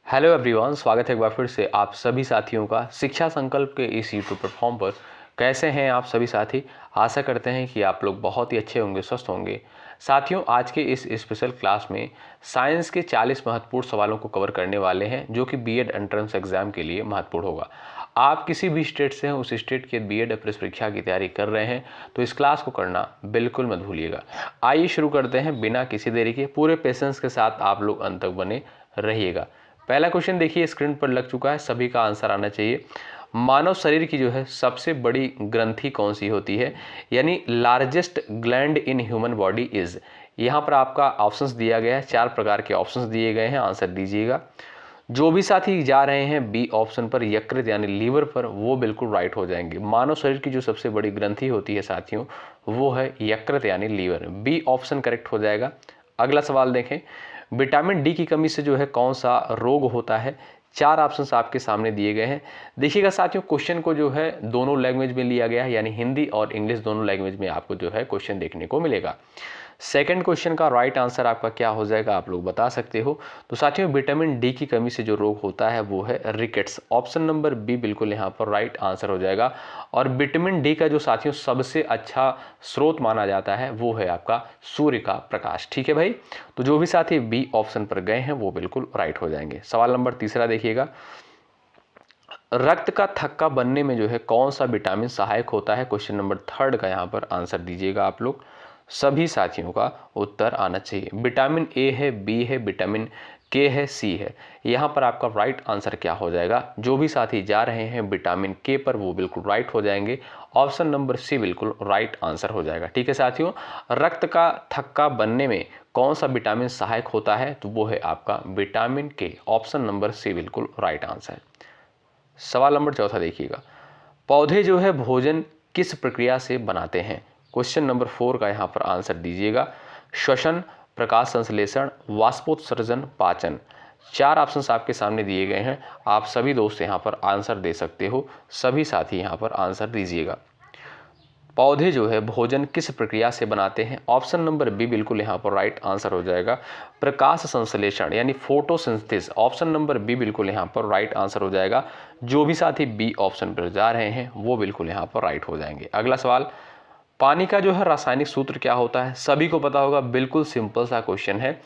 Hello everyone, स्वागत है एक बार फिर से आप सभी साथियों का शिक्षा संकल्प के इस यूट्यूब प्लेटफॉर्म पर। कैसे हैं आप सभी साथी? आशा करते हैं कि आप लोग बहुत ही अच्छे होंगे, स्वस्थ होंगे। साथियों, आज के इस स्पेशल क्लास में साइंस के 40 महत्वपूर्ण सवालों को कवर करने वाले हैं, जो कि बीएड एंट्रेंस एग्जाम के लिए महत्वपूर्ण होगा। आप किसी भी स्टेट से हैं, उस स्टेट के बीएड प्रवेश परीक्षा की तैयारी कर रहे हैं, तो इस क्लास को करना बिल्कुल मत भूलिएगा। आइए शुरू करते हैं बिना किसी देरी के। पूरे पेशेंस के साथ आप लोग अंत तक बने रहिएगा। पहला क्वेश्चन देखिए, स्क्रीन पर लग चुका है, सभी का आंसर आना चाहिए। मानव शरीर की जो है सबसे बड़ी ग्रंथि कौन सी होती है, यानी largest gland in human body is. यहाँ पर आपका ऑप्शंस दिया गया है, 4 प्रकार के ऑप्शंस दिए गए हैं, आंसर दीजिएगा। जो भी साथी जा रहे हैं बी ऑप्शन पर, यकृत यानी लीवर पर, वो बिल्कुल राइट हो जाएंगे। मानव शरीर की जो सबसे बड़ी ग्रंथि होती है साथियों, वो है यकृत यानी लीवर। बी ऑप्शन करेक्ट हो जाएगा। अगला सवाल देखें, विटामिन डी की कमी से जो है कौन सा रोग होता है। 4 ऑप्शंस आपके सामने दिए गए हैं। देखिएगा साथियों, क्वेश्चन को जो है दोनों लैंग्वेज में लिया गया है, यानी हिंदी और इंग्लिश दोनों लैंग्वेज में आपको जो है क्वेश्चन देखने को मिलेगा। सेकंड क्वेश्चन का राइट आंसर आपका क्या हो जाएगा, आप लोग बता सकते हो। तो साथियों, विटामिन डी की कमी से जो रोग होता है वो है रिकेट्स। ऑप्शन नंबर बी बिल्कुल यहाँ पर राइट आंसर हो जाएगा। और विटामिन डी का जो साथियों सबसे अच्छा स्रोत माना जाता है वो है आपका सूर्य का प्रकाश। ठीक है भाई, तो जो भी साथी बी ऑप्शन पर गए हैं वो बिल्कुल राइट हो जाएंगे। सवाल नंबर तीसरा देखिएगा, रक्त का थक्का बनने में जो है कौन सा विटामिन सहायक होता है। क्वेश्चन नंबर 3 का यहाँ पर आंसर दीजिएगा आप लोग। सभी साथियों का उत्तर आना चाहिए। विटामिन ए है, बी है, विटामिन के है, सी है। यहाँ पर आपका राइट आंसर क्या हो जाएगा? जो भी साथी जा रहे हैं विटामिन के पर, वो बिल्कुल राइट हो जाएंगे। ऑप्शन नंबर सी बिल्कुल राइट आंसर हो जाएगा। ठीक है साथियों, रक्त का थक्का बनने में कौन सा विटामिन सहायक होता है, तो वो है आपका विटामिन के। ऑप्शन नंबर सी बिल्कुल राइट आंसर है। सवाल नंबर 4 देखिएगा, पौधे जो है भोजन किस प्रक्रिया से बनाते हैं। क्वेश्चन नंबर 4 का यहाँ पर आंसर दीजिएगा। श्वसन, प्रकाश संश्लेषण, वाष्पोत्सर्जन, पाचन। 4 ऑप्शंस आपके सामने दिए गए हैं। आप सभी दोस्त यहाँ पर आंसर दे सकते हो। सभी साथी यहाँ पर आंसर दीजिएगा। पौधे जो है भोजन किस प्रक्रिया से बनाते हैं। ऑप्शन नंबर बी बिल्कुल यहाँ पर राइट आंसर हो जाएगा। प्रकाश संश्लेषण यानी फोटोसिंथेसिस। ऑप्शन नंबर बी बिल्कुल यहाँ पर राइट आंसर हो जाएगा। जो भी साथी बी ऑप्शन पर जा रहे हैं वो बिल्कुल यहाँ पर राइट हो जाएंगे। अगला सवाल, पानी का जो है रासायनिक सूत्र क्या होता है। सभी को पता होगा, बिल्कुल सिंपल सा क्वेश्चन है।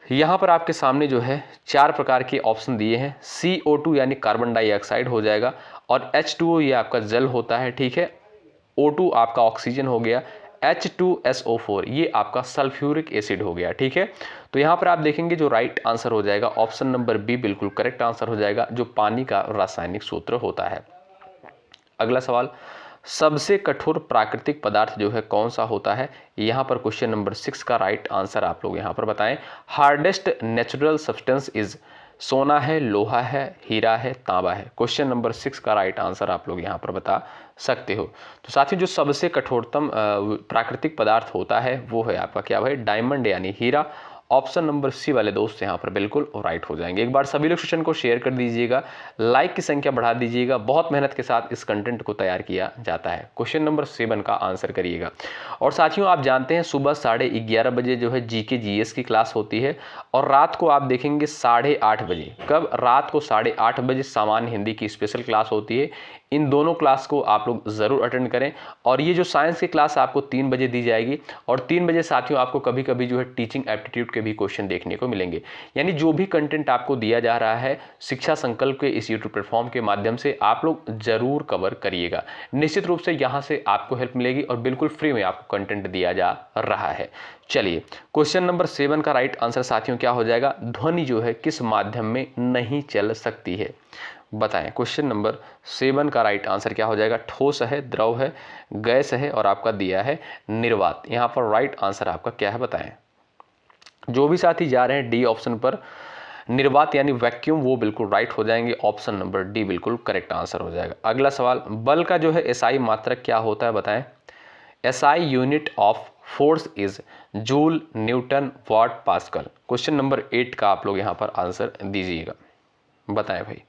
यहाँ पर आपके सामने जो है 4 प्रकार के ऑप्शन दिए हैं। CO2 यानी कार्बन डाइऑक्साइड हो जाएगा, और H2O ये आपका जल होता है। ठीक है, O2 आपका ऑक्सीजन हो गया, H2SO4 ये आपका सल्फ्यूरिक एसिड हो गया। ठीक है, तो यहाँ पर आप देखेंगे जो राइट आंसर हो जाएगा ऑप्शन नंबर बी बिल्कुल करेक्ट आंसर हो जाएगा, जो पानी का रासायनिक सूत्र होता है। अगला सवाल, सबसे कठोर प्राकृतिक पदार्थ जो है कौन सा होता है। यहाँ पर क्वेश्चन नंबर 6 का राइट आंसर आप लोग यहाँ पर बताएं। हार्डेस्ट नेचुरल सब्सटेंस इज, सोना है, लोहा है, हीरा है, तांबा है। क्वेश्चन नंबर 6 का राइट आंसर आप लोग यहाँ पर बता सकते हो। तो साथियों, जो सबसे कठोरतम प्राकृतिक पदार्थ होता है वो है आपका क्या भाई, डायमंड यानी हीरा। ऑप्शन नंबर सी वाले दोस्त यहाँ पर बिल्कुल राइट हो जाएंगे। एक बार सभी लोग सेशन को शेयर कर दीजिएगा, लाइक की संख्या बढ़ा दीजिएगा। बहुत मेहनत के साथ इस कंटेंट को तैयार किया जाता है। क्वेश्चन नंबर 7 का आंसर करिएगा। और साथियों, आप जानते हैं सुबह 11:30 बजे जो है जीके जीएस की क्लास होती है, और रात को आप देखेंगे 8:30 बजे। कब? रात को 8:30 बजे सामान्य हिंदी की स्पेशल क्लास होती है। इन दोनों क्लास को आप लोग ज़रूर अटेंड करें। और ये जो साइंस की क्लास आपको 3 बजे दी जाएगी, और 3 बजे साथियों आपको कभी कभी जो है टीचिंग एप्टीट्यूड के भी क्वेश्चन देखने को मिलेंगे। यानी जो भी कंटेंट आपको दिया जा रहा है शिक्षा संकल्प के इस यूट्यूब प्लेटफॉर्म के माध्यम से, आप लोग जरूर कवर करिएगा। निश्चित रूप से यहाँ से आपको हेल्प मिलेगी, और बिल्कुल फ्री में आपको कंटेंट दिया जा रहा है। चलिए, क्वेश्चन नंबर 7 का राइट आंसर साथियों क्या हो जाएगा, ध्वनि जो है किस माध्यम में नहीं चल सकती है, बताएं। क्वेश्चन नंबर 7 का राइट आंसर क्या हो जाएगा, ठोस है, द्रव है, गैस है, और आपका दिया है निर्वात। यहाँ पर राइट आंसर आपका क्या है, बताएं। जो भी साथी जा रहे हैं डी ऑप्शन पर, निर्वात यानी वैक्यूम, वो बिल्कुल राइट हो जाएंगे। ऑप्शन नंबर डी बिल्कुल करेक्ट आंसर हो जाएगा। अगला सवाल, बल का जो है एसआई मात्रक क्या होता है, बताएं। SI unit of force is joule, newton, watt, pascal. Question number 8 का आप लोग यहाँ पर आंसर दीजिएगा, बताएं भाई।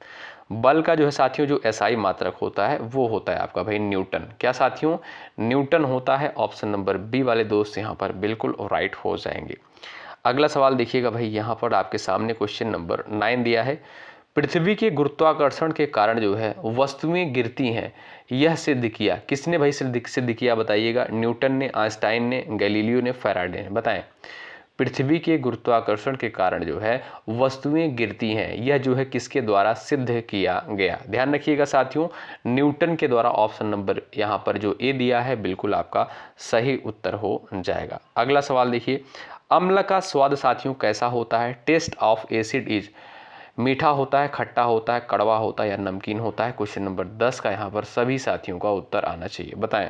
बल का जो है साथियों जो एसआई मात्रक होता है वो होता है आपका भाई न्यूटन। क्या साथियों, न्यूटन होता है। ऑप्शन नंबर बी वाले दोस्त यहाँ पर बिल्कुल राइट हो जाएंगे। अगला सवाल देखिएगा भाई, यहाँ पर आपके सामने क्वेश्चन नंबर 9 दिया है। पृथ्वी के गुरुत्वाकर्षण के कारण जो है वस्तुएं गिरती हैं, यह सिद्ध किया किसने भाई? सिद्ध किया बताइएगा। न्यूटन ने, आइंस्टाइन ने, गैलीलियो ने, फैराडे ने। बताएं। पृथ्वी के गुरुत्वाकर्षण के कारण जो है वस्तुएं गिरती हैं, यह जो है किसके द्वारा सिद्ध किया गया? ध्यान रखिएगा साथियों, न्यूटन के द्वारा। ऑप्शन नंबर यहाँ पर जो ए दिया है बिल्कुल आपका सही उत्तर हो जाएगा। अगला सवाल देखिए, अम्ल का स्वाद साथियों कैसा होता है? टेस्ट ऑफ एसिड इज, मीठा होता है, खट्टा होता है, कड़वा होता है या नमकीन होता है? क्वेश्चन नंबर 10 का यहाँ पर सभी साथियों का उत्तर आना चाहिए। बताएं।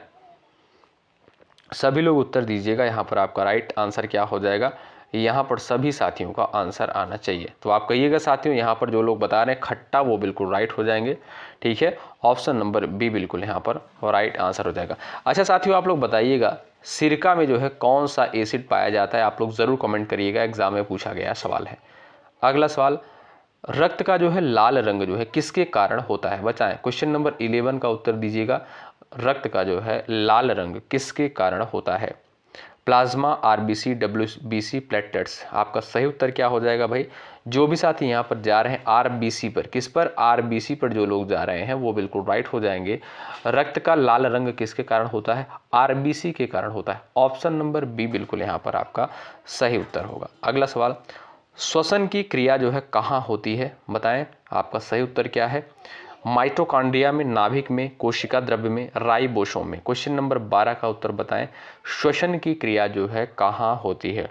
सभी लोग उत्तर दीजिएगा। यहाँ पर आपका राइट आंसर क्या हो जाएगा? यहाँ पर सभी साथियों का आंसर आना चाहिए। तो आप कहिएगा साथियों, यहाँ पर जो लोग बता रहे हैं खट्टा, वो बिल्कुल राइट हो जाएंगे। ठीक है, ऑप्शन नंबर बी बिल्कुल यहाँ पर राइट आंसर हो जाएगा। अच्छा साथियों, आप लोग बताइएगा सिरका में जो है कौन सा एसिड पाया जाता है? आप लोग ज़रूर कमेंट करिएगा, एग्जाम में पूछा गया सवाल है। अगला सवाल, रक्त का जो है लाल रंग जो है किसके कारण होता है? बताएं। क्वेश्चन नंबर 11 का उत्तर दीजिएगा। रक्त का जो है लाल रंग किसके कारण होता है? Plasma, RBC, WBC, platelets. आपका सही उत्तर क्या हो जाएगा भाई? जो भी साथी यहाँ पर जा रहे हैं आरबीसी पर, किस पर? आरबीसी पर जो लोग जा रहे हैं वो बिल्कुल राइट हो जाएंगे। रक्त का लाल रंग किसके कारण होता है? आरबीसी के कारण होता है। ऑप्शन नंबर बी बिल्कुल यहाँ पर आपका सही उत्तर होगा। अगला सवाल, श्वसन की क्रिया जो है कहाँ होती है? बताएं। आपका सही उत्तर क्या है? माइटोकॉन्ड्रिया में, नाभिक में, कोशिका द्रव्य में, राइबोसोम में। क्वेश्चन नंबर 12 का उत्तर बताएं। श्वसन की क्रिया जो है कहाँ होती है?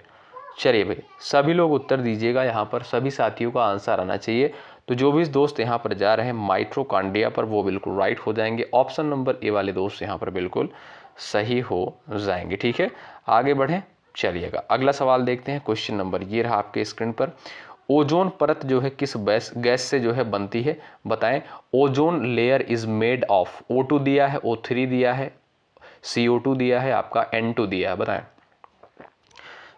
चलिए भाई, सभी लोग उत्तर दीजिएगा। यहाँ पर सभी साथियों का आंसर आना चाहिए। तो जो भी दोस्त यहाँ पर जा रहे हैं माइटोकॉन्ड्रिया पर, वो बिल्कुल राइट हो जाएंगे। ऑप्शन नंबर ए वाले दोस्त यहाँ पर बिल्कुल सही हो जाएंगे। ठीक है, आगे बढ़ें। चलिएगा अगला सवाल देखते हैं। क्वेश्चन नंबर ये रहा आपके स्क्रीन पर। ओजोन परत जो है किस गैस से जो है बनती है? बताएं। Ozone layer is made of, O2 दिया है, O3 दिया है, CO2 दिया है, आपका N2 दिया है। बताएं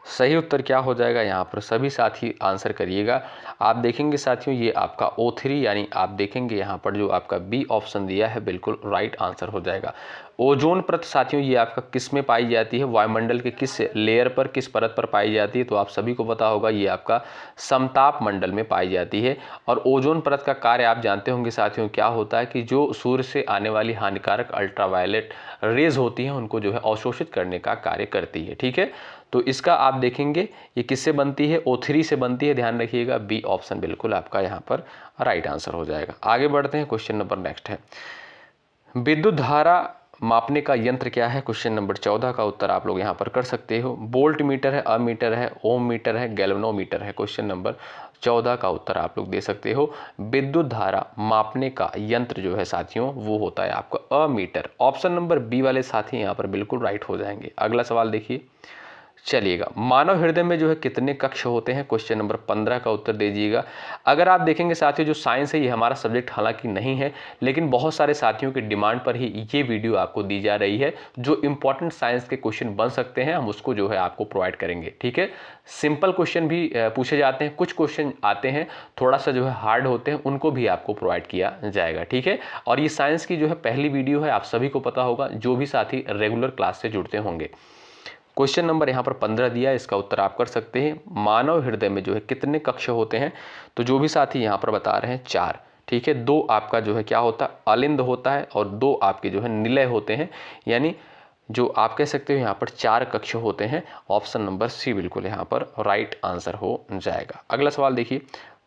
सही उत्तर क्या हो जाएगा? यहाँ पर सभी साथी आंसर करिएगा। आप देखेंगे साथियों, ये आपका O3 यानी आप देखेंगे यहाँ पर जो आपका बी ऑप्शन दिया है बिल्कुल राइट आंसर हो जाएगा। ओजोन परत साथियों ये आपका किस में पाई जाती है? वायुमंडल के किस लेयर पर, किस परत पर पाई जाती है? तो आप सभी को पता होगा, ये आपका समताप मंडल में पाई जाती है। और ओजोन परत का कार्य आप जानते होंगे साथियों, क्या होता है कि जो सूर्य से आने वाली हानिकारक अल्ट्रावायलेट रेज होती हैं उनको जो है अवशोषित करने का कार्य करती है। ठीक है, तो इसका आप देखेंगे ये किससे बनती है? O3 से बनती है। ध्यान रखिएगा, बी ऑप्शन बिल्कुल आपका यहाँ पर राइट आंसर हो जाएगा। आगे बढ़ते हैं। क्वेश्चन नंबर नेक्स्ट है, विद्युत धारा मापने का यंत्र क्या है? क्वेश्चन नंबर 14 का उत्तर आप लोग यहाँ पर कर सकते हो। वोल्ट मीटर है, अमीटर है, ओम मीटर है, गैल्वेनोमीटर है। क्वेश्चन नंबर 14 का उत्तर आप लोग दे सकते हो। विद्युत धारा मापने का यंत्र जो है साथियों वो होता है आपका अमीटर। ऑप्शन नंबर बी वाले साथी यहाँ पर बिल्कुल राइट हो जाएंगे। अगला सवाल देखिए। चलिएगा, मानव हृदय में जो है कितने कक्ष होते हैं? क्वेश्चन नंबर 15 का उत्तर दीजिएगा। अगर आप देखेंगे साथियों, जो साइंस है ये हमारा सब्जेक्ट हालांकि नहीं है, लेकिन बहुत सारे साथियों की डिमांड पर ही ये वीडियो आपको दी जा रही है। जो इंपॉर्टेंट साइंस के क्वेश्चन बन सकते हैं हम उसको जो है आपको प्रोवाइड करेंगे। ठीक है, सिंपल क्वेश्चन भी पूछे जाते हैं, कुछ क्वेश्चन आते हैं थोड़ा सा जो है हार्ड होते हैं, उनको भी आपको प्रोवाइड किया जाएगा। ठीक है, और ये साइंस की जो है पहली वीडियो है, आप सभी को पता होगा जो भी साथी रेगुलर क्लास से जुड़ते होंगे। क्वेश्चन नंबर यहाँ पर 15 दिया, इसका उत्तर आप कर सकते हैं। मानव हृदय में जो है कितने कक्ष होते हैं? तो जो भी साथी यहाँ पर बता रहे हैं 4। ठीक है, 2 आपका जो है क्या होता है? अलिंद होता है, और 2 आपके जो है निलय होते हैं। यानी जो आप कह सकते हो यहाँ पर 4 कक्ष होते हैं। ऑप्शन नंबर सी बिल्कुल यहाँ पर राइट आंसर हो जाएगा। अगला सवाल देखिए,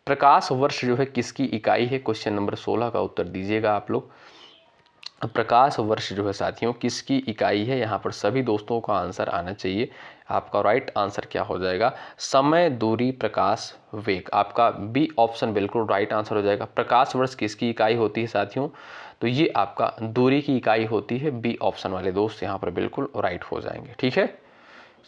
प्रकाश वर्ष जो है किसकी इकाई है? क्वेश्चन नंबर 16 का उत्तर दीजिएगा आप लोग। प्रकाश वर्ष जो है साथियों किसकी इकाई है? यहाँ पर सभी दोस्तों का आंसर आना चाहिए। आपका राइट आंसर क्या हो जाएगा? समय, दूरी, प्रकाश, वेग। आपका बी ऑप्शन बिल्कुल राइट आंसर हो जाएगा। प्रकाश वर्ष किसकी इकाई होती है साथियों? तो ये आपका दूरी की इकाई होती है। बी ऑप्शन वाले दोस्त यहाँ पर बिल्कुल राइट हो जाएंगे। ठीक है,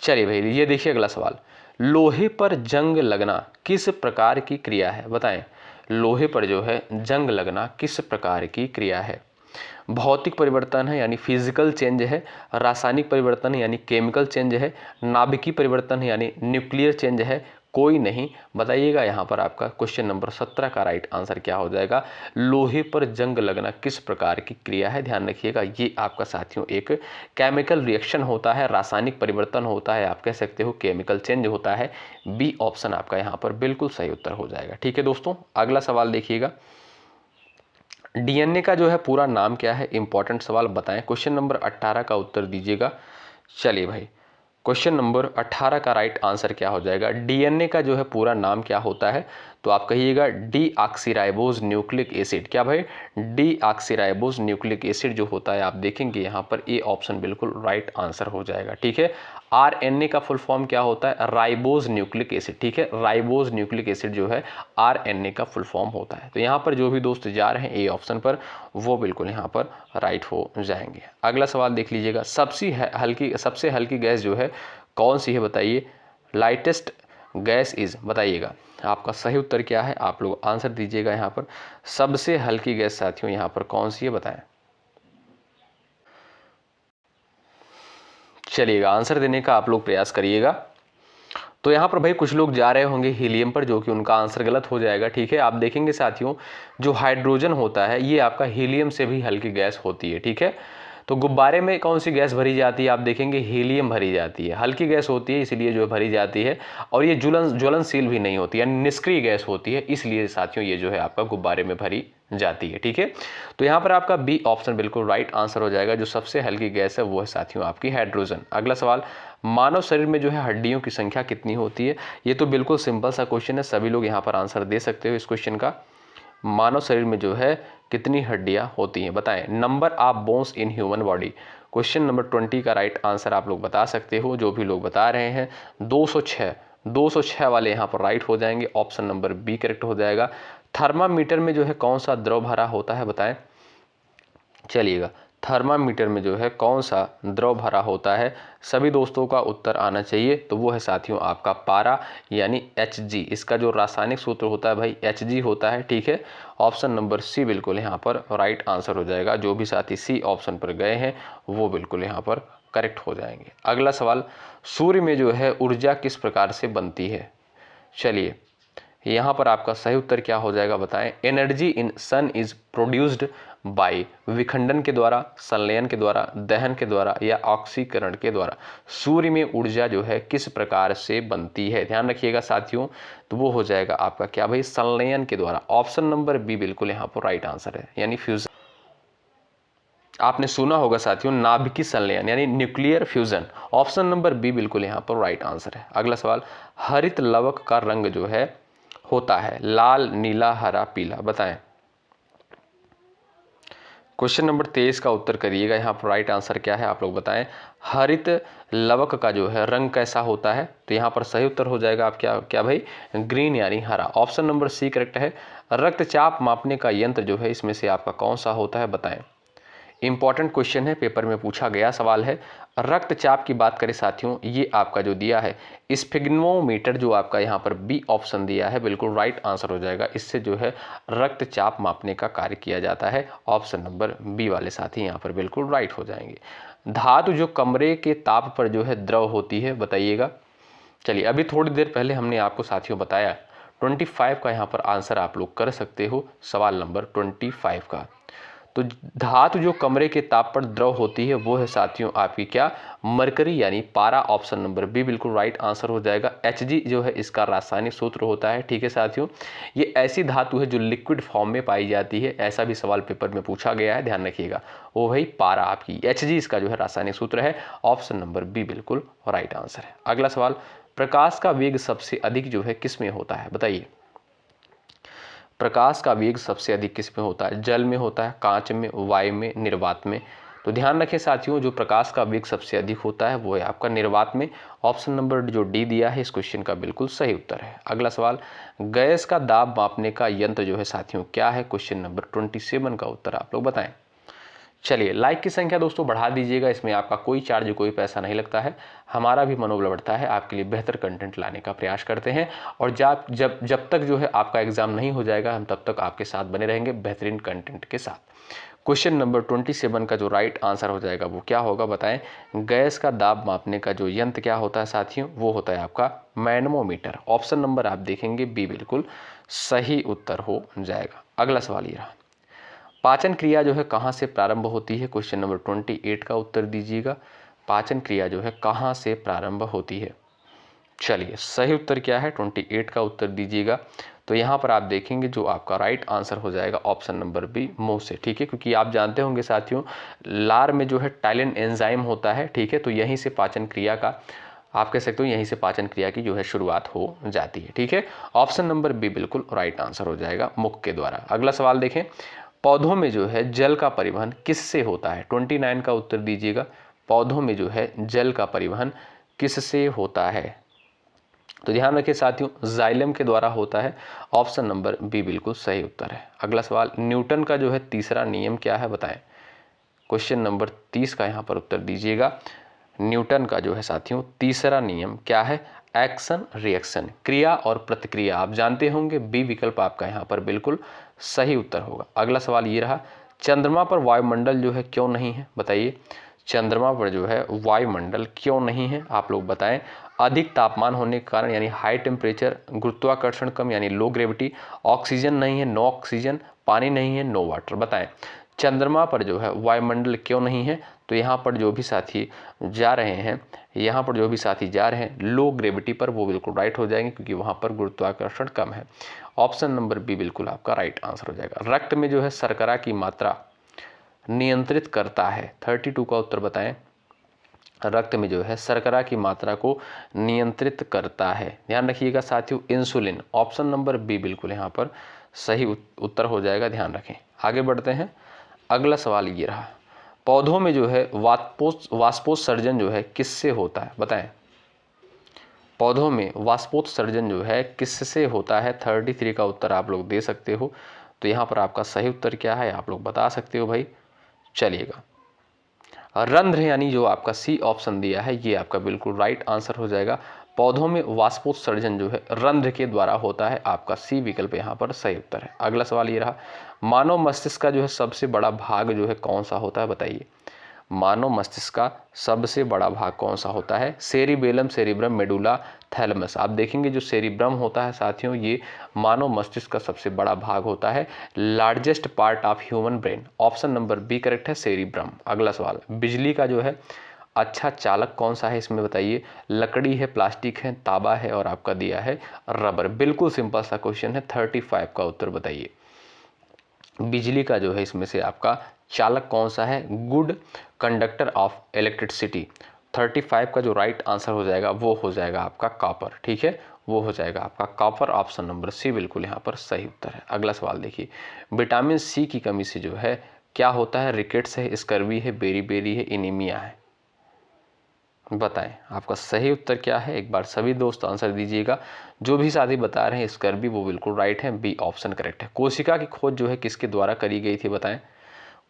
चलिए भाई ये देखिए अगला सवाल, लोहे पर जंग लगना किस प्रकार की क्रिया है? बताएं, लोहे पर जो है जंग लगना किस प्रकार की क्रिया है? भौतिक परिवर्तन है यानी फिजिकल चेंज है, रासायनिक परिवर्तन है यानी केमिकल चेंज है, नाभिकीय परिवर्तन है यानी न्यूक्लियर चेंज है, कोई नहीं। बताइएगा यहाँ पर आपका क्वेश्चन नंबर 17 का राइट आंसर क्या हो जाएगा? लोहे पर जंग लगना किस प्रकार की क्रिया है? ध्यान रखिएगा, ये आपका साथियों एक केमिकल रिएक्शन होता है, रासायनिक परिवर्तन होता है, आप कह सकते हो केमिकल चेंज होता है। बी ऑप्शन आपका यहाँ पर बिल्कुल सही उत्तर हो जाएगा। ठीक है दोस्तों, अगला सवाल देखिएगा, डीएनए का जो है पूरा नाम क्या है? इंपॉर्टेंट सवाल बताएं। क्वेश्चन नंबर 18 का उत्तर दीजिएगा। चलिए भाई, क्वेश्चन नंबर 18 का राइट आंसर क्या हो जाएगा? डीएनए का जो है पूरा नाम क्या होता है? तो आप कहिएगा डीऑक्सीराइबोज न्यूक्लिक एसिड। क्या भाई? डीऑक्सीराइबोज न्यूक्लिक एसिड जो होता है, आप देखेंगे यहाँ पर ए ऑप्शन बिल्कुल राइट आंसर हो जाएगा। ठीक है, आरएनए का फुल फॉर्म क्या होता है? Ribose nucleic acid. ठीक है, राइबोज न्यूक्लिक एसिड जो है आरएनए का फुल फॉर्म होता है। तो यहाँ पर जो भी दोस्त जा रहे हैं ए ऑप्शन पर, वो बिल्कुल यहाँ पर राइट हो जाएंगे। अगला सवाल देख लीजिएगा, सबसे हल्की गैस जो है कौन सी है? बताइए। लाइटेस्ट गैस इज, बताइएगा आपका सही उत्तर क्या है? आप लोग आंसर दीजिएगा यहाँ पर। सबसे हल्की गैस साथियों यहाँ पर कौन सी है, बताएं। चलिएगा, आंसर देने का आप लोग प्रयास करिएगा। तो यहाँ पर भाई कुछ लोग जा रहे होंगे हीलियम पर, जो कि उनका आंसर गलत हो जाएगा। ठीक है, आप देखेंगे साथियों, जो हाइड्रोजन होता है ये आपका हीलियम से भी हल्की गैस होती है। ठीक है, तो गुब्बारे में कौन सी गैस भरी जाती है? आप देखेंगे हीलियम भरी जाती है, हल्की गैस होती है इसलिए जो भरी जाती है, और ये ज्वलनशील भी नहीं होती, यानी निष्क्रिय गैस होती है, इसलिए साथियों ये जो है आपका गुब्बारे में भरी जाती है। ठीक है, तो यहाँ पर आपका बी ऑप्शन बिल्कुल राइट आंसर हो जाएगा। जो सबसे हल्की गैस है वो है साथियों आपकी हाइड्रोजन। अगला सवाल, मानव शरीर में जो है हड्डियों की संख्या कितनी होती है? ये तो बिल्कुल सिंपल सा क्वेश्चन है, सभी लोग यहाँ पर आंसर दे सकते हो इस क्वेश्चन का। मानव शरीर में जो है कितनी हड्डियां होती हैं? बताएं। Number of bones in human body. Question number 20 का राइट आंसर आप लोग बता सकते हो। जो भी लोग बता रहे हैं 206 वाले यहाँ पर राइट हो जाएंगे। ऑप्शन नंबर बी करेक्ट हो जाएगा। थर्मामीटर में जो है कौन सा द्रव भरा होता है? बताएं। चलिएगा, थर्मामीटर में जो है कौन सा द्रव भरा होता है? सभी दोस्तों का उत्तर आना चाहिए। तो वो है साथियों आपका पारा, यानी Hg। इसका जो रासायनिक सूत्र होता है भाई Hg होता है। ठीक है, ऑप्शन नंबर सी बिल्कुल यहाँ पर राइट आंसर हो जाएगा। जो भी साथी सी ऑप्शन पर गए हैं वो बिल्कुल यहाँ पर करेक्ट हो जाएंगे। अगला सवाल, सूर्य में जो है ऊर्जा किस प्रकार से बनती है? चलिए, यहाँ पर आपका सही उत्तर क्या हो जाएगा? बताएं। Energy in sun is produced by, विखंडन के द्वारा, संलयन के द्वारा, दहन के द्वारा या ऑक्सीकरण के द्वारा। सूर्य में ऊर्जा जो है किस प्रकार से बनती है? ध्यान रखिएगा साथियों, तो वो हो जाएगा आपका क्या भाई? संलयन के द्वारा। ऑप्शन नंबर बी बिल्कुल यहाँ पर राइट आंसर है, यानी फ्यूजन। आपने सुना होगा साथियों नाभिकीय संलयन यानी nuclear fusion. Option number B बिल्कुल यहाँ पर राइट आंसर है। अगला सवाल, हरित लवक का रंग जो है होता है लाल, नीला, हरा, पीला। बताएं। क्वेश्चन नंबर 23 का उत्तर करिएगा। यहाँ पर राइट आंसर क्या है आप लोग बताएं। हरित लवक का जो है रंग कैसा होता है? तो यहाँ पर सही उत्तर हो जाएगा आप क्या भाई? ग्रीन यानी हरा। ऑप्शन नंबर सी करेक्ट है। रक्तचाप मापने का यंत्र जो है इसमें से आपका कौन सा होता है? बताएं। इंपॉर्टेंट क्वेश्चन है, पेपर में पूछा गया सवाल है। रक्तचाप की बात करें साथियों, ये आपका जो दिया है स्फिग्मोमीटर, जो आपका यहाँ पर बी ऑप्शन दिया है बिल्कुल राइट आंसर हो जाएगा। इससे जो है रक्तचाप मापने का कार्य किया जाता है। ऑप्शन नंबर बी वाले साथी यहाँ पर बिल्कुल राइट हो जाएंगे। धातु जो कमरे के ताप पर जो है द्रव होती है, बताइएगा। चलिए, अभी थोड़ी देर पहले हमने आपको साथियों बताया 25 का यहाँ पर आंसर आप लोग कर सकते हो, सवाल नंबर 25 का। तो धातु जो कमरे के ताप पर द्रव होती है वो है साथियों आपकी क्या? मरकरी यानी पारा। ऑप्शन नंबर बी बिल्कुल राइट आंसर हो जाएगा। Hg जो है इसका रासायनिक सूत्र होता है। ठीक है साथियों, ये ऐसी धातु है जो लिक्विड फॉर्म में पाई जाती है। ऐसा भी सवाल पेपर में पूछा गया है, ध्यान रखिएगा। वो भाई पारा आपकी Hg इसका जो है रासायनिक सूत्र है। ऑप्शन नंबर बी बिल्कुल राइट आंसर है। अगला सवाल, प्रकाश का वेग सबसे अधिक जो है किस में होता है? बताइए। प्रकाश का वेग सबसे अधिक किस में होता है? जल में होता है, कांच में, वायु में, निर्वात में? तो ध्यान रखें साथियों, जो प्रकाश का वेग सबसे अधिक होता है वो है आपका निर्वात में। ऑप्शन नंबर जो डी दिया है इस क्वेश्चन का बिल्कुल सही उत्तर है। अगला सवाल, गैस का दाब मापने का यंत्र जो है साथियों क्या है? क्वेश्चन नंबर 27 का उत्तर आप लोग बताएं। चलिए, लाइक की संख्या दोस्तों बढ़ा दीजिएगा, इसमें आपका कोई चार्ज, कोई पैसा नहीं लगता है। हमारा भी मनोबल बढ़ता है, आपके लिए बेहतर कंटेंट लाने का प्रयास करते हैं। और जब तक जो है आपका एग्जाम नहीं हो जाएगा, हम तब तक आपके साथ बने रहेंगे बेहतरीन कंटेंट के साथ। क्वेश्चन नंबर 27 का जो राइट आंसर हो जाएगा वो क्या होगा बताएं। गैस का दाब मापने का जो यंत्र क्या होता है साथियों, वो होता है आपका मैनोमीटर। ऑप्शन नंबर आप देखेंगे बी बिल्कुल सही उत्तर हो जाएगा। अगला सवाल ये रहा, पाचन क्रिया जो है कहाँ से प्रारंभ होती है। क्वेश्चन नंबर 28 का उत्तर दीजिएगा। पाचन क्रिया जो है कहाँ से प्रारंभ होती है। चलिए सही उत्तर क्या है, 28 का उत्तर दीजिएगा। तो यहाँ पर आप देखेंगे जो आपका राइट आंसर हो जाएगा ऑप्शन नंबर बी, मुंह से। ठीक है, क्योंकि आप जानते होंगे साथियों लार में जो है टाइलिन एंजाइम होता है। ठीक है, तो यहीं से पाचन क्रिया का आप कह सकते हो यहीं से पाचन क्रिया की जो है शुरुआत हो जाती है। ठीक है, ऑप्शन नंबर बी बिल्कुल राइट आंसर हो जाएगा, मुख के द्वारा। अगला सवाल देखें, पौधों में जो है जल का परिवहन किससे होता है। 29 का उत्तर दीजिएगा। पौधों में जो है जल का परिवहन किससे होता है। तो ध्यान रखिए साथियों जाइलम के द्वारा होता है। ऑप्शन नंबर बी बिल्कुल सही उत्तर है। अगला सवाल, न्यूटन का जो है तीसरा नियम क्या है बताएं। क्वेश्चन नंबर 30 का यहाँ पर उत्तर दीजिएगा। न्यूटन का जो है साथियों तीसरा नियम क्या है। एक्शन रिएक्शन, क्रिया और प्रतिक्रिया। आप जानते होंगे बी विकल्प आपका यहाँ पर बिल्कुल सही उत्तर होगा। अगला सवाल ये रहा, चंद्रमा पर वायुमंडल जो है क्यों नहीं है बताइए। चंद्रमा पर जो है वायुमंडल क्यों नहीं है आप लोग बताएं। अधिक तापमान होने के कारण यानी हाई टेम्परेचर, गुरुत्वाकर्षण कम यानी लो ग्रेविटी, ऑक्सीजन नहीं है नो ऑक्सीजन, पानी नहीं है नो वाटर। बताएं चंद्रमा पर जो है वायुमंडल क्यों नहीं है। तो यहाँ पर जो भी साथी जा रहे हैं लो ग्रेविटी पर, वो बिल्कुल राइट हो जाएंगे क्योंकि वहाँ पर गुरुत्वाकर्षण कम है। ऑप्शन नंबर बी बिल्कुल आपका राइट आंसर हो जाएगा। रक्त में जो है शर्करा की मात्रा नियंत्रित करता है। 32 का उत्तर बताएं। रक्त में जो है शर्करा की मात्रा को नियंत्रित करता है। ध्यान रखिएगा साथियों इंसुलिन। ऑप्शन नंबर बी बिल्कुल यहाँ पर सही उत्तर हो जाएगा, ध्यान रखें। आगे बढ़ते हैं। अगला सवाल ये रहा, पौधों में जो है वाष्पोत्सर्जन जो है किससे होता है बताएं। पौधों में वाष्पोत्सर्जन जो है किससे होता है। 33 का उत्तर आप लोग दे सकते हो। तो यहाँ पर आपका सही उत्तर क्या है आप लोग बता सकते हो भाई। चलिएगा, रंध्र यानी जो आपका सी ऑप्शन दिया है ये आपका बिल्कुल राइट आंसर हो जाएगा। पौधों में वाष्पोत्सर्जन जो है रंध्र के द्वारा होता है। आपका सी विकल्प यहाँ पर सही उत्तर है। अगला सवाल ये रहा, मानव मस्तिष्क का जो है सबसे बड़ा भाग जो है कौन सा होता है बताइए। मानव मस्तिष्क का सबसे बड़ा भाग कौन सा होता है। Cerebellum, cerebrum, medulla, thalamus. आप देखेंगे जो सेरिब्रम होता है साथियों ये मानव मस्तिष्क का सबसे बड़ा भाग होता है, largest part of human brain. Option number B correct है, सेरिब्रम। अगला सवाल, बिजली का जो है अच्छा चालक कौन सा है इसमें बताइए। लकड़ी है, प्लास्टिक है, तांबा है और आपका दिया है रबर। बिल्कुल सिंपल सा क्वेश्चन है। 35 का उत्तर बताइए। बिजली का जो है इसमें से आपका चालक कौन सा है। Good conductor of electricity. 35 का जो राइट आंसर हो जाएगा वो हो जाएगा आपका कॉपर। ठीक है, वो हो जाएगा आपका कॉपर। ऑप्शन नंबर सी बिल्कुल यहाँ पर सही उत्तर है। अगला सवाल देखिए, विटामिन सी की कमी से जो है क्या होता है। रिकेट्स है, स्कर्वी है, बेरी है, एनीमिया है। बताएं आपका सही उत्तर क्या है। एक बार सभी दोस्त आंसर दीजिएगा। जो भी साथी बता रहे हैं स्कर्वी वो बिल्कुल राइट है, बी ऑप्शन करेक्ट है। कोशिका की खोज जो है किसके द्वारा करी गई थी बताएं।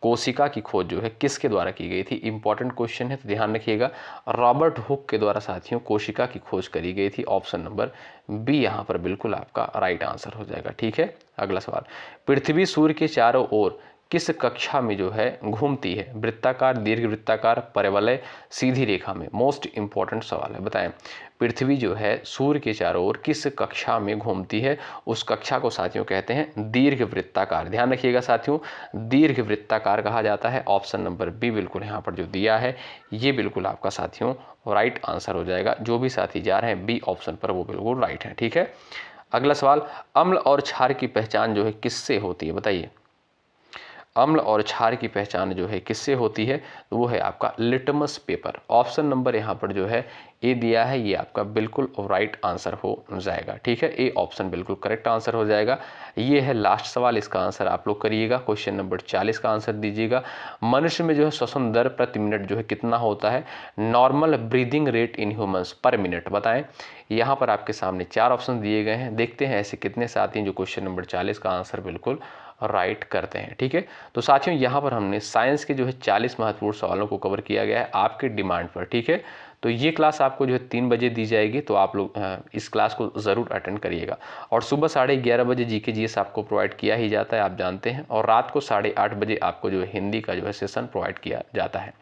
कोशिका की खोज जो है किसके द्वारा की गई थी। इंपॉर्टेंट क्वेश्चन है तो ध्यान रखिएगा। रॉबर्ट हुक के द्वारा साथियों कोशिका की खोज करी गई थी। ऑप्शन नंबर बी यहाँ पर बिल्कुल आपका राइट आंसर हो जाएगा। ठीक है, अगला सवाल, पृथ्वी सूर्य के चारों ओर किस कक्षा में जो है घूमती है। वृत्ताकार, दीर्घ वृत्ताकार, परवलय, सीधी रेखा में। मोस्ट इंपॉर्टेंट सवाल है, बताएं पृथ्वी जो है सूर्य के चारों ओर किस कक्षा में घूमती है। उस कक्षा को साथियों कहते हैं दीर्घ वृत्ताकार। ध्यान रखिएगा साथियों दीर्घ वृत्ताकार कहा जाता है। ऑप्शन नंबर बी बिल्कुल यहाँ पर जो दिया है ये बिल्कुल आपका साथियों राइट आंसर हो जाएगा। जो भी साथी जा रहे हैं बी ऑप्शन पर वो बिल्कुल राइट है। ठीक है, अगला सवाल, अम्ल और क्षार की पहचान जो है किससे होती है बताइए। अम्ल और क्षार की पहचान जो है किससे होती है, तो वो है आपका लिटमस पेपर। ऑप्शन नंबर यहाँ पर जो है ए दिया है ये आपका बिल्कुल राइट आंसर हो जाएगा। ठीक है, ए ऑप्शन बिल्कुल करेक्ट आंसर हो जाएगा। ये है लास्ट सवाल, इसका आंसर आप लोग करिएगा। क्वेश्चन नंबर 40 का आंसर दीजिएगा। मनुष्य में जो है श्वसन दर प्रति मिनट जो है कितना होता है। Normal breathing rate in humans पर मिनट। बताएं, यहाँ पर आपके सामने 4 ऑप्शन दिए गए हैं। देखते हैं ऐसे कितने साथी हैं जो क्वेश्चन नंबर 40 का आंसर बिल्कुल राइट करते हैं। ठीक है, तो साथियों यहाँ पर हमने साइंस के जो है 40 महत्वपूर्ण सवालों को कवर किया गया है आपके डिमांड पर। ठीक है, तो ये क्लास आपको जो है 3 बजे दी जाएगी, तो आप लोग इस क्लास को ज़रूर अटेंड करिएगा। और सुबह 11:30 बजे जीके जीएस आपको प्रोवाइड किया ही जाता है, आप जानते हैं। और रात को 8:30 बजे आपको जो है हिंदी का जो है सेशन प्रोवाइड किया जाता है।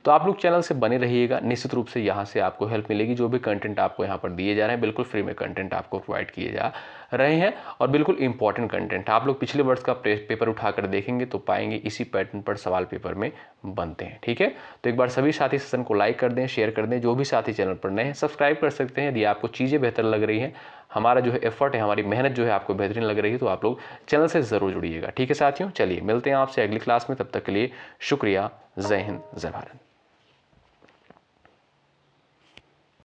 तो आप लोग चैनल से बने रहिएगा, निश्चित रूप से यहाँ से आपको हेल्प मिलेगी। जो भी कंटेंट आपको यहाँ पर दिए जा रहे हैं बिल्कुल फ्री में कंटेंट आपको प्रोवाइड किए जा रहे हैं, और बिल्कुल इंपॉर्टेंट कंटेंट। आप लोग पिछले वर्ष का पेपर उठाकर देखेंगे तो पाएंगे इसी पैटर्न पर सवाल पेपर में बनते हैं। ठीक है, तो एक बार सभी साथी सेशन को लाइक कर दें, शेयर कर दें। जो भी साथी चैनल पर नए हैं सब्सक्राइब कर सकते हैं। यदि आपको चीज़ें बेहतर लग रही हैं, हमारा जो है एफर्ट है, हमारी मेहनत जो है आपको बेहतरीन लग रही है, तो आप लोग चैनल से ज़रूर जुड़िएगा। ठीक है साथियों, चलिए मिलते हैं आपसे अगली क्लास में। तब तक के लिए शुक्रिया। जय हिंद, जय भारत।